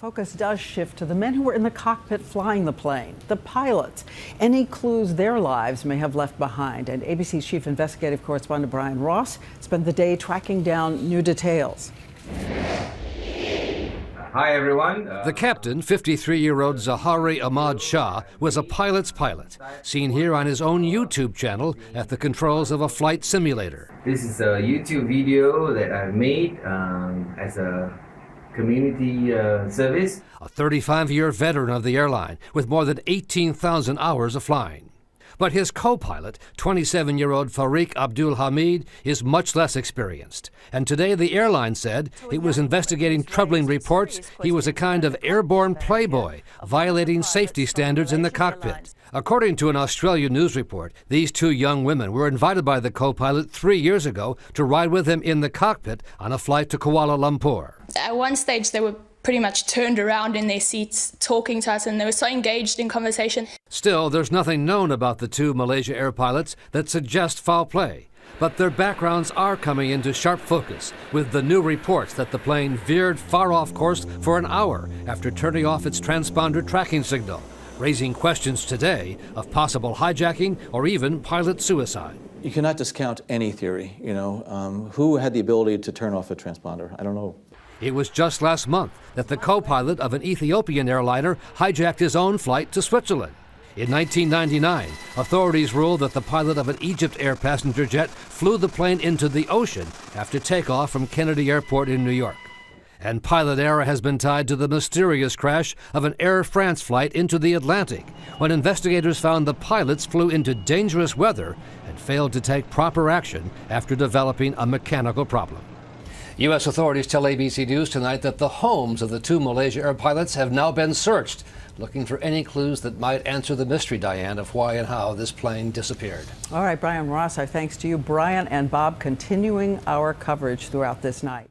Focus does shift to the men who were in the cockpit flying the plane, the pilots. Any clues their lives may have left behind. And ABC's chief investigative correspondent Brian Ross spent the day tracking down new details. Hi, everyone. The captain, 53-year-old Zahari Ahmad Shah, was a pilot's pilot, seen here on his own YouTube channel at the controls of a flight simulator. This is a YouTube video that I made as a community service. A 35-year veteran of the airline with more than 18,000 hours of flying. But his co-pilot, 27-year-old Fariq Abdul Hamid, is much less experienced. And today the airline said it was investigating troubling reports he was a kind of airborne playboy, violating safety standards in the cockpit. According to an Australian news report, these two young women were invited by the co-pilot 3 years ago to ride with him in the cockpit on a flight to Kuala Lumpur. At one stage, they were pretty much turned around in their seats talking to us, and they were so engaged in conversation. Still, there's nothing known about the two Malaysia Air pilots that suggest foul play. But their backgrounds are coming into sharp focus with the new reports that the plane veered far off course for an hour after turning off its transponder tracking signal, raising questions today of possible hijacking or even pilot suicide. You cannot discount any theory, who had the ability to turn off a transponder? I don't know. It was just last month that the co-pilot of an Ethiopian airliner hijacked his own flight to Switzerland. In 1999, authorities ruled that the pilot of an Egypt Air passenger jet flew the plane into the ocean after takeoff from Kennedy Airport in New York. And pilot error has been tied to the mysterious crash of an Air France flight into the Atlantic, when investigators found the pilots flew into dangerous weather and failed to take proper action after developing a mechanical problem. U.S. authorities tell ABC News tonight that the homes of the two Malaysia Air pilots have now been searched, looking for any clues that might answer the mystery, Diane, of why and how this plane disappeared. All right, Brian Ross, our thanks to you. Brian and Bob continuing our coverage throughout this night.